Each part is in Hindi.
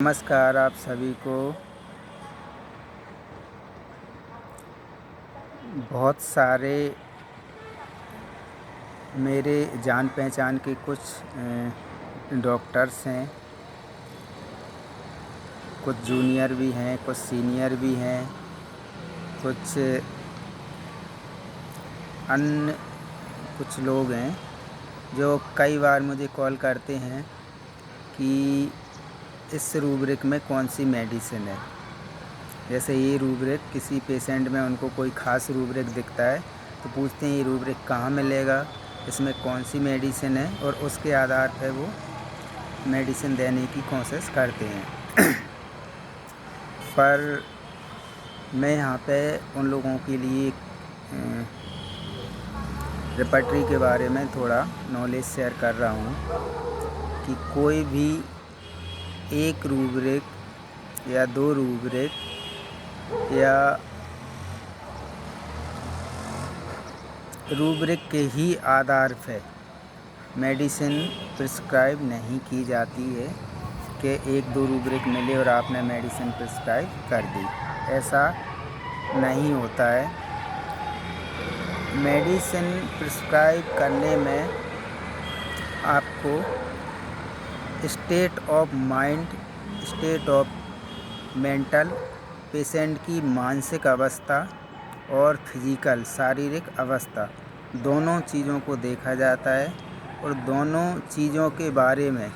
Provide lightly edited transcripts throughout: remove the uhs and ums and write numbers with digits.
नमस्कार आप सभी को। बहुत सारे मेरे जान पहचान के कुछ डॉक्टर्स हैं, कुछ जूनियर भी हैं, कुछ सीनियर भी हैं, कुछ अन्य कुछ लोग हैं जो कई बार मुझे कॉल करते हैं कि इस रूब्रिक में कौन सी मेडिसिन है। जैसे ये रूब्रिक किसी पेशेंट में उनको कोई ख़ास रूब्रिक दिखता है तो पूछते हैं ये रूब्रिक कहाँ मिलेगा, इसमें कौन सी मेडिसिन है, और उसके आधार पर वो मेडिसिन देने की कोशिश करते हैं। पर मैं यहाँ पे उन लोगों के लिए रेपर्टरी के बारे में थोड़ा नॉलेज शेयर कर रहा हूँ कि कोई भी एक रूब्रिक या दो रूब्रिक या रूब्रिक के ही आधार पे मेडिसिन प्रिस्क्राइब नहीं की जाती है कि एक दो रूब्रिक मिले और आपने मेडिसिन प्रिस्क्राइब कर दी। ऐसा नहीं होता है। मेडिसिन प्रिस्क्राइब करने में आपको state of mind, state of mental, patient की मानसिक अवस्था और फिजिकल शारीरिक अवस्था दोनों चीज़ों को देखा जाता है और दोनों चीज़ों के बारे में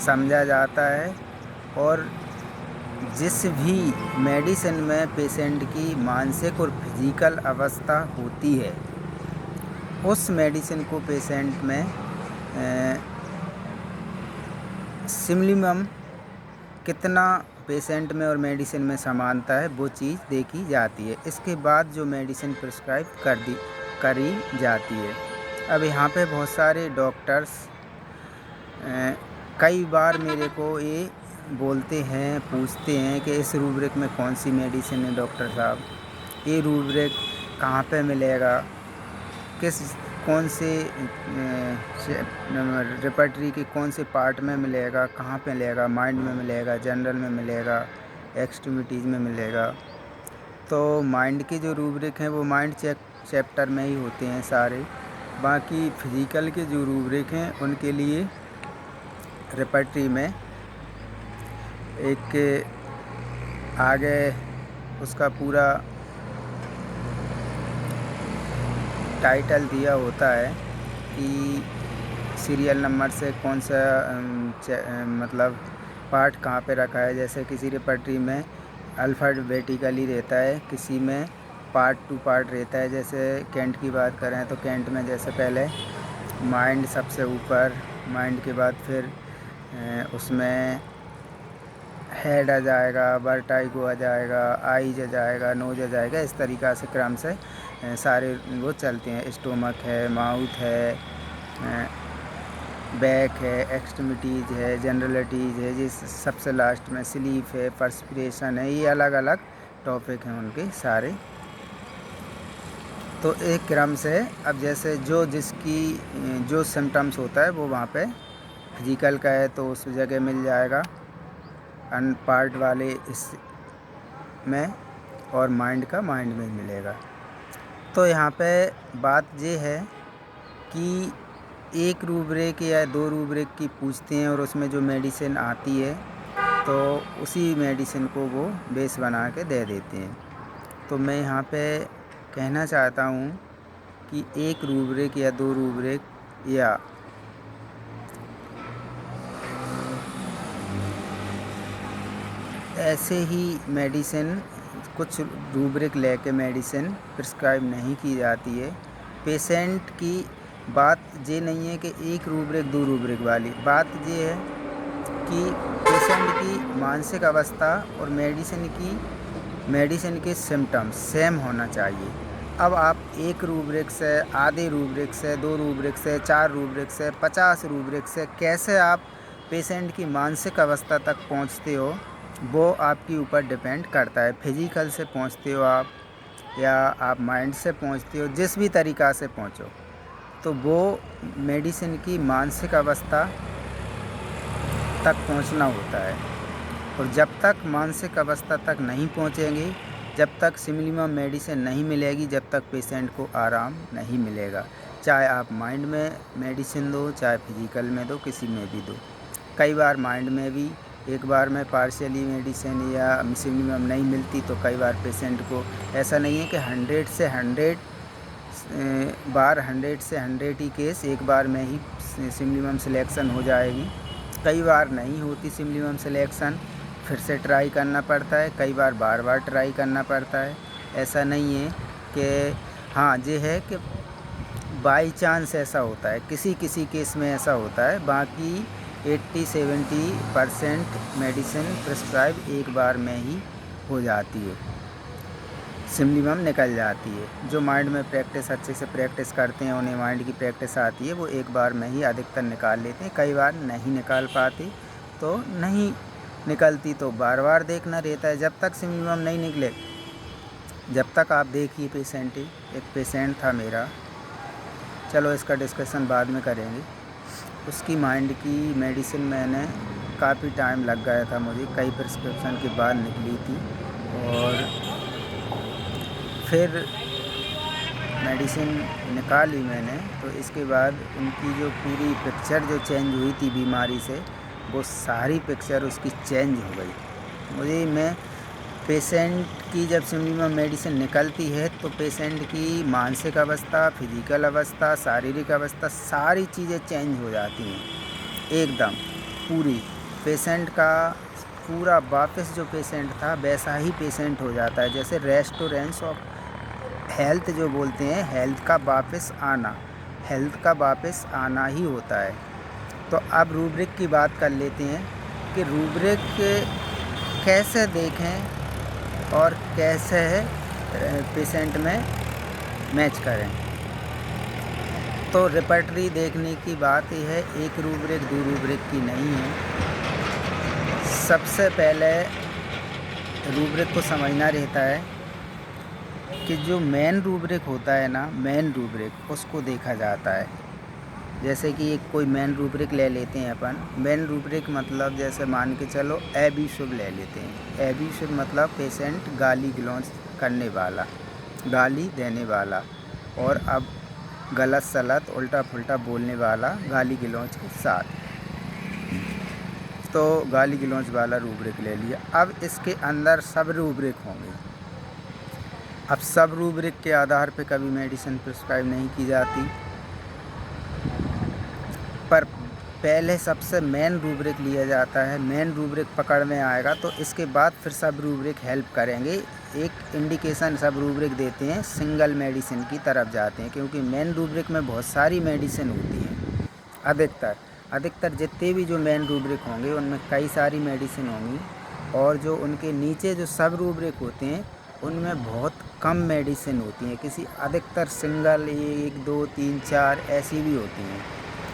समझा जाता है। और जिस भी मेडिसिन में पेशेंट की मानसिक और फिजिकल अवस्था होती है उस मेडिसिन को पेशेंट में सिमिलम कितना पेशेंट में और मेडिसिन में समानता है वो चीज़ देखी जाती है। इसके बाद जो मेडिसिन प्रिस्क्राइब करी जाती है। अब यहाँ पे बहुत सारे डॉक्टर्स कई बार मेरे को ये बोलते हैं, पूछते हैं कि इस रूब्रिक में कौन सी मेडिसिन है डॉक्टर साहब, ये रूब्रिक कहाँ पे मिलेगा, कौन से रेपर्टरी के कौन से पार्ट में मिलेगा, कहाँ पे मिलेगा, माइंड में मिलेगा, जनरल में मिलेगा, एक्सट्रीमिटीज़ में मिलेगा। तो माइंड के जो रूब्रिक हैं वो माइंड चैप्टर में ही होते हैं सारे। बाकी फिजिकल के जो रूब्रिक हैं उनके लिए रेपर्टरी में एक आगे उसका पूरा टाइटल दिया होता है कि सीरियल नंबर से कौन सा मतलब पार्ट कहाँ पे रखा है। जैसे किसी रेपर्टरी में अल्फ़ाबेटिकली रहता है, किसी में पार्ट टू पार्ट रहता है। जैसे कैंट की बात करें तो कैंट में जैसे पहले माइंड सबसे ऊपर, माइंड के बाद फिर उसमें हेड आ जाएगा, वर्टाइगो आ जाएगा, आईज आ जाएगा, नोज आ जाएगा। इस तरीक़ा से क्रम से सारे वो चलते हैं। स्टोमक है, माउथ है, बैक है, एक्सट्रीमिटीज़ है, जनरलिटीज़ है, जिस सबसे लास्ट में स्लीप है, पर्सपिरेशन है। ये अलग अलग टॉपिक हैं उनके सारे। तो एक क्रम से अब जैसे जो सिम्टम्स होता है वो वहाँ पे फिजिकल का है तो उस जगह मिल जाएगा अन पार्ट वाले इस में, और माइंड का माइंड में मिलेगा। तो यहाँ पे बात ये है कि एक रूब्रिक या दो रूब्रिक की पूछते हैं और उसमें जो मेडिसिन आती है तो उसी मेडिसिन को वो बेस बना के दे देते हैं। तो मैं यहाँ पे कहना चाहता हूँ कि एक रूब्रिक या दो रूब्रिक या ऐसे ही मेडिसिन कुछ रूब्रिक लेके मेडिसिन प्रिस्क्राइब नहीं की जाती है। पेशेंट की बात ये नहीं है कि एक रूब्रिक दो रूब्रिक वाली बात ये है कि पेशेंट की मानसिक अवस्था और मेडिसिन के सिम्टम्स सेम होना चाहिए। अब आप एक रूब्रिक से, आधे रूब्रिक से, दो रूब्रिक से, चार रूब्रिक से, 50 रूब्रिक से कैसे आप पेशेंट की मानसिक अवस्था तक पहुंचते हो वो आपके ऊपर डिपेंड करता है। फिजिकल से पहुंचते हो आप या आप माइंड से पहुंचते हो, जिस भी तरीक़ा से पहुंचो, तो वो मेडिसिन की मानसिक अवस्था तक पहुंचना होता है। और जब तक मानसिक अवस्था तक नहीं पहुंचेंगे, जब तक सिमिलीमम मेडिसिन नहीं मिलेगी, जब तक पेशेंट को आराम नहीं मिलेगा। चाहे आप माइंड में मेडिसिन दो, चाहे फिजिकल में दो, किसी में भी दो। कई बार माइंड में भी एक बार में पार्शियली मेडिसिन या सिमिलीमम नहीं मिलती, तो कई बार पेशेंट को ऐसा नहीं है कि 100 से 100 ही केस एक बार में ही सिमिलीमम सिलेक्शन हो जाएगी। कई बार नहीं होती सिमिलीमम सिलेक्शन, फिर से ट्राई करना पड़ता है, कई बार बार बार ट्राई करना पड़ता है। ऐसा नहीं है कि हाँ ये है कि बाई चांस ऐसा होता है, किसी किसी केस में ऐसा होता है। बाकी 80-70% मेडिसिन प्रिस्क्राइब एक बार में ही हो जाती है, सिमिलीमम निकल जाती है। जो माइंड में प्रैक्टिस अच्छे से प्रैक्टिस करते हैं, उन्हें माइंड की प्रैक्टिस आती है, वो एक बार में ही अधिकतर निकाल लेते हैं। कई बार नहीं निकाल पाते, तो नहीं निकलती तो बार बार देखना रहता है। जब तक सिमिलीमम नहीं निकले, जब तक आप देखिए पेशेंट ही। एक पेशेंट था मेरा, चलो इसका डिस्कशन बाद में करेंगे। उसकी माइंड की मेडिसिन मैंने काफ़ी टाइम लग गया था, मुझे कई प्रिस्क्रिप्शन के बाद निकली थी। और फिर मेडिसिन निकाली मैंने, तो इसके बाद उनकी जो पूरी पिक्चर जो चेंज हुई थी बीमारी से, वो सारी पिक्चर उसकी चेंज हो गई। मैं पेशेंट की जब सिमिलीमम मेडिसिन निकलती है, तो पेशेंट की मानसिक अवस्था, फिजिकल अवस्था, शारीरिक अवस्था, सारी चीज़ें चेंज हो जाती हैं एकदम पूरी। पेशेंट का पूरा वापस जो पेशेंट था वैसा ही पेशेंट हो जाता है, जैसे रेस्टोरेंट्स ऑफ हेल्थ जो बोलते हैं, हेल्थ का वापस आना ही होता है। तो अब रूब्रिक की बात कर लेते हैं कि रूब्रिक कैसे देखें और कैसे पेशेंट में मैच करें। तो रेपर्टरी देखने की बात यह है, एक रूब्रिक दो रूब्रिक की नहीं है। सबसे पहले रूब्रिक को समझना रहता है कि जो मेन रूब्रिक होता है ना, मेन रूब्रिक उसको देखा जाता है। जैसे कि एक कोई मेन रूब्रिक ले लेते हैं अपन। मेन रूब्रिक मतलब जैसे मान के चलो एबी शुभ ले लेते हैं। एबी शुभ मतलब पेशेंट गाली गलौज करने वाला, गाली देने वाला, और अब गलत सलत उल्टा पुल्टा बोलने वाला गाली गलौज के साथ, तो गाली गलौज वाला रूब्रिक ले लिया। अब इसके अंदर सब रूब्रिक होंगे। अब सब रूब्रिक के आधार पे कभी मेडिसिन प्रिस्क्राइब नहीं की जाती, पर पहले सबसे मेन रूब्रिक लिया जाता है। मेन रूब्रिक पकड़ में आएगा तो इसके बाद फिर सब रूब्रिक हेल्प करेंगे। एक इंडिकेशन सब रूब्रिक देते हैं, सिंगल मेडिसिन की तरफ जाते हैं, क्योंकि मेन रूब्रिक में बहुत सारी मेडिसिन होती हैं। अधिकतर जितने भी जो मेन रूब्रिक होंगे उनमें कई सारी मेडिसिन होंगी, और जो उनके नीचे जो सब रूब्रिक होते हैं उनमें बहुत कम मेडिसिन होती हैं। किसी अधिकतर सिंगल 1 2 3 4 ऐसी भी होती हैं।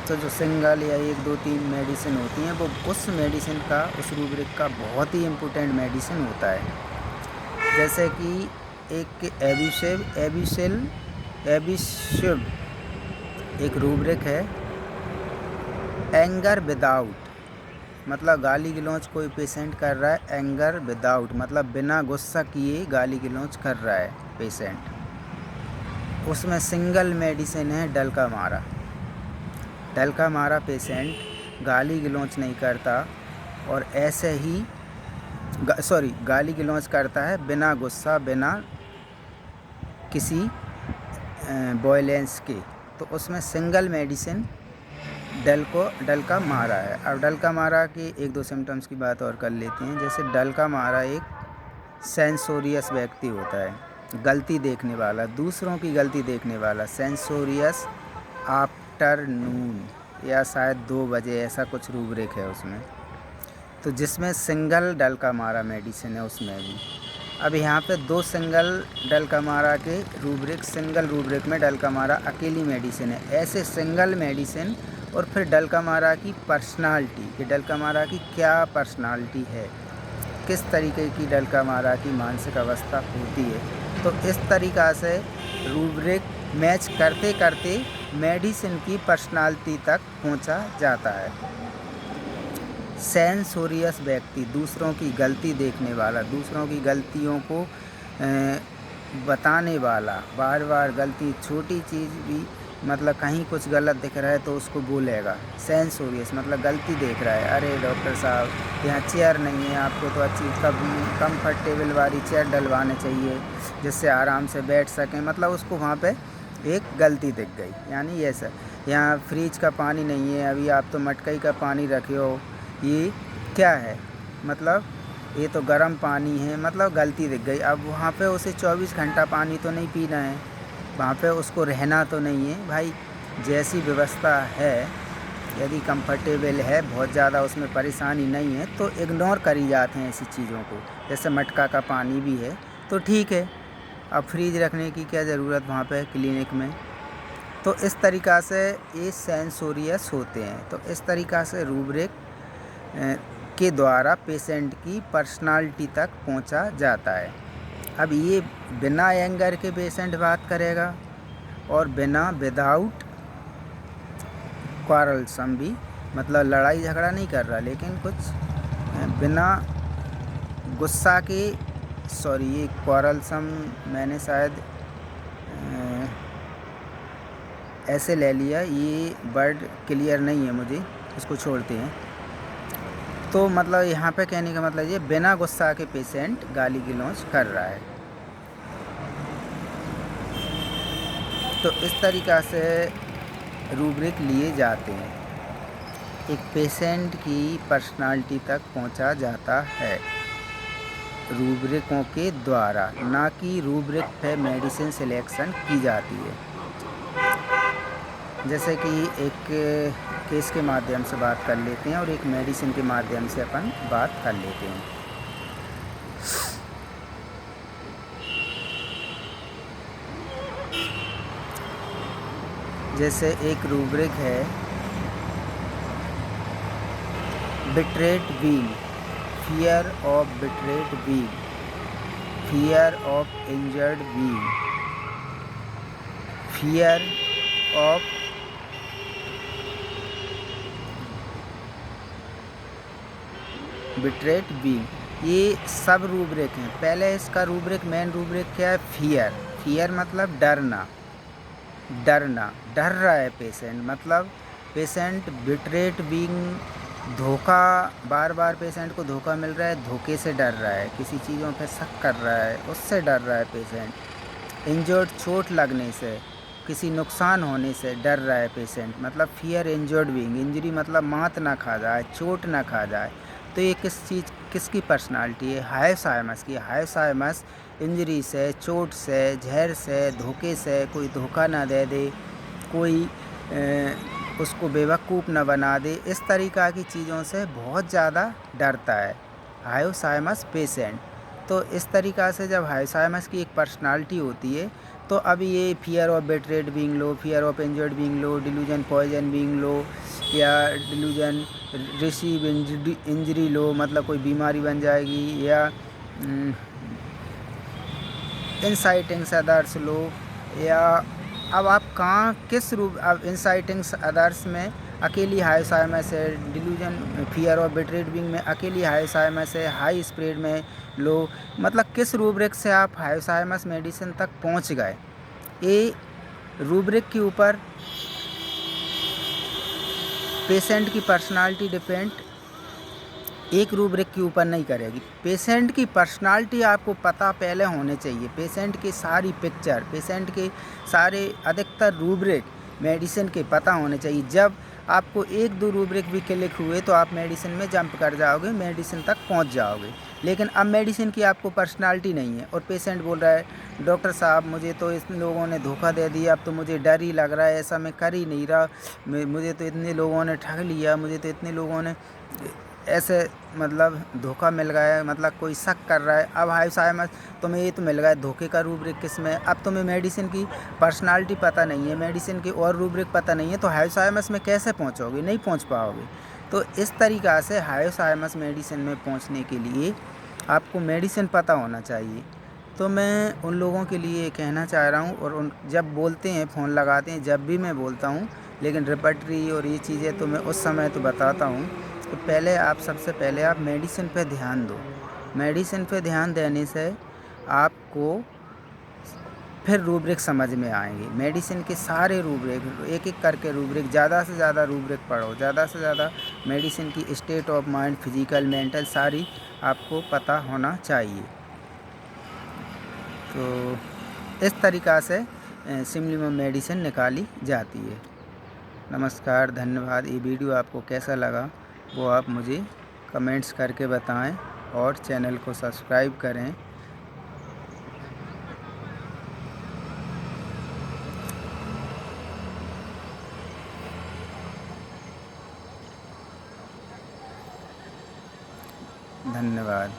तो जो सिंगल या 1 2 3 मेडिसिन होती हैं, वो उस मेडिसिन का, उस रूब्रिक का बहुत ही इम्पोर्टेंट मेडिसिन होता है। जैसे कि एक एबिशिव एक रूब्रिक है। एंगर विदाउट मतलब गाली गलौज कोई पेशेंट कर रहा है, एंगर विदाउट मतलब बिना गुस्सा किए गाली गलौज कर रहा है पेशेंट। उसमें सिंगल मेडिसिन है डलका मारा पेशेंट गाली गलौज नहीं करता, और ऐसे ही गाली गलौज करता है बिना गुस्सा, बिना किसी वॉयलेंस के, तो उसमें सिंगल मेडिसिन डलका मारा है। अब डलका मारा के 1 2 सिम्टम्स की बात और कर लेते हैं। जैसे डलका मारा एक सेंसोरियस व्यक्ति होता है, गलती देखने वाला, दूसरों की गलती देखने वाला, सेंसोरियस आफ्टरनून या शायद 2 बजे, ऐसा कुछ रूब्रिक है उसमें, तो जिसमें सिंगल डलका मारा मेडिसिन है उसमें भी। अब यहाँ पे 2 सिंगल डलका मारा के रूब्रिक, सिंगल रूब्रिक में डलका मारा अकेली मेडिसिन है। ऐसे सिंगल मेडिसिन और फिर डलका मारा की पर्सनालिटी, कि डलका मारा की क्या पर्सनालिटी है, किस तरीके की डलका मारा की मानसिक अवस्था होती है, तो इस तरीक़ा से रूब्रिक मैच करते करते मेडिसिन की पर्सनालिटी तक पहुंचा जाता है। सेंसोरियस व्यक्ति, दूसरों की गलती देखने वाला, दूसरों की गलतियों को बताने वाला, बार बार गलती, छोटी चीज़ भी मतलब कहीं कुछ गलत दिख रहा है तो उसको बोलेगा। सेंसोरियस मतलब गलती देख रहा है, अरे डॉक्टर साहब यहाँ चेयर नहीं है, आपको तो अच्छी कंफर्टेबल वाली चेयर डलवानी चाहिए जिससे आराम से बैठ सकें, मतलब उसको वहाँ पे एक गलती दिख गई। यानी ये सर यहाँ फ्रिज का पानी नहीं है, अभी आप तो मटकई का पानी रखे हो, ये क्या है, मतलब ये तो गर्म पानी है, मतलब गलती दिख गई। अब वहाँ पे उसे 24 घंटा पानी तो नहीं पीना है, वहाँ पे उसको रहना तो नहीं है भाई। जैसी व्यवस्था है, यदि कंफर्टेबल है, बहुत ज़्यादा उसमें परेशानी नहीं है तो इग्नोर करी जाते हैं ऐसी चीज़ों को। जैसे मटका का पानी भी है तो ठीक है, अब फ्रिज रखने की क्या ज़रूरत वहाँ पे क्लिनिक में। तो इस तरीक़ा से ये सेंसोरियस होते हैं। तो इस तरीक़ा से रूब्रिक के द्वारा पेशेंट की पर्सनालिटी तक पहुंचा जाता है। अब ये बिना एंगर के पेशेंट बात करेगा और विदाउट क्वारलसम भी, मतलब लड़ाई झगड़ा नहीं कर रहा लेकिन कुछ बिना गुस्सा के, सॉरी ये क्वारलसम मैंने शायद ऐसे ले लिया, ये वर्ड क्लियर नहीं है मुझे, इसको छोड़ते हैं। तो मतलब यहाँ पे कहने का मतलब ये बिना गुस्सा के पेशेंट गाली गलौज कर रहा है। तो इस तरीक़ा से रूब्रिक लिए जाते हैं, एक पेशेंट की पर्सनालिटी तक पहुंचा जाता है रूब्रिकों के द्वारा, ना कि रूब्रिक पे मेडिसिन सिलेक्शन की जाती है। जैसे कि एक केस के माध्यम से बात कर लेते हैं और एक मेडिसिन के माध्यम से अपन बात कर लेते हैं। जैसे एक रूब्रिक है betrayed being, fear of betrayed being, fear of injured being, fear of betrayed being, ये सब रूब्रिक हैं। पहले इसका रूब्रिक, मेन रूब्रिक क्या है, फियर। फियर मतलब डरना, डरना, डर रहा है पेशेंट, मतलब पेशेंट बिट्रेड बीइंग, धोखा, बार बार पेशेंट को धोखा मिल रहा है, धोखे से डर रहा है, किसी चीज़ों पे शक कर रहा है, उससे डर रहा है पेशेंट। इंजर्ड, चोट लगने से, किसी नुकसान होने से डर रहा है पेशेंट, मतलब फियर इंजर्ड बीइंग, इंजरी मतलब मात ना खा जाए, चोट ना खा जाए। तो ये किसकी पर्सनालिटी है, हाइपोथैलेमस की। हाइपोथैलेमस इंजरी से, चोट से, जहर से, धोखे से, कोई धोखा ना दे दे, कोई उसको बेवकूफ़ ना बना दे, इस तरीक़ा की चीज़ों से बहुत ज़्यादा डरता है हाइपोथैलेमस पेशेंट। तो इस तरीक़ा से जब हाइपोथैलेमस की एक पर्सनालिटी होती है तो अब ये फियर ऑफ बिट्रेड बीइंग लो, फियर ऑफ इंजर्ड बीइंग लो, डिल्यूजन पॉइजन बीइंग लो, या डिल्यूजन रिसीव इंजरी लो, मतलब कोई बीमारी बन जाएगी, या इंसाइटिंग्स अदर्स लो, या अब आप कहाँ किस रूप, अब इंसाइटिंग्स अदर्स में अकेली हाइपोथैलेमस है, delusion fear of betrayed being में अकेली हाइपोथैलेमस है, हाई स्प्रेड में लो, मतलब किस रूब्रिक से आप हाइपोथैलेमस मेडिसिन तक पहुंच गए, ये रूब्रिक के ऊपर पेशेंट की पर्सनालिटी डिपेंड एक रूब्रिक के ऊपर नहीं करेगी। पेशेंट की पर्सनालिटी आपको पता पहले होने चाहिए, पेशेंट की सारी पिक्चर, पेशेंट के सारे अधिकतर रूब्रिक मेडिसिन के पता होने चाहिए। जब आपको एक दो रूब्रिक भी क्लिक हुए तो आप मेडिसिन में जंप कर जाओगे, मेडिसिन तक पहुंच जाओगे। लेकिन अब मेडिसिन की आपको पर्सनालिटी नहीं है और पेशेंट बोल रहा है डॉक्टर साहब मुझे तो इन लोगों ने धोखा दे दिया, अब तो मुझे डर ही लग रहा है, ऐसा मैं कर ही नहीं रहा, मुझे तो इतने लोगों ने ठग लिया, मुझे तो इतने लोगों ने ऐसे मतलब धोखा मिल गया है, मतलब कोई शक कर रहा है। अब हाइपोथैलेमस तुम्हें ये तो मिल गया धोखे का रूब्रिक किस में, अब तुम्हें मेडिसिन की पर्सनालिटी पता नहीं है, मेडिसिन की और रूब्रिक पता नहीं है, तो हाइपोथैलेमस में कैसे पहुंचोगे, नहीं पहुंच पाओगे। तो इस तरीक़ा से हाइपोथैलेमस मेडिसिन में पहुंचने के लिए आपको मेडिसिन पता होना चाहिए। तो मैं उन लोगों के लिए कहना चाह रहा हूँ, और उन जब बोलते हैं फ़ोन लगाते हैं, जब भी मैं बोलता हूँ, लेकिन रिपर्टरी और ये चीज़ें तो मैं उस समय तो बताता हूँ तो पहले आप सबसे पहले आप मेडिसिन पे ध्यान दो। मेडिसिन पे ध्यान देने से आपको फिर रूब्रिक समझ में आएंगे। मेडिसिन के सारे रूब्रिक एक एक करके रूब्रिक, ज़्यादा से ज़्यादा रूब्रिक पढ़ो, ज़्यादा से ज़्यादा मेडिसिन की state of mind, physical, mental सारी आपको पता होना चाहिए। तो इस तरीक़ा से सिमली मेडिसिन निकाली जाती है। नमस्कार, धन्यवाद। ये वीडियो आपको कैसा लगा वो आप मुझे कमेंट्स करके बताएं और चैनल को सब्सक्राइब करें। धन्यवाद।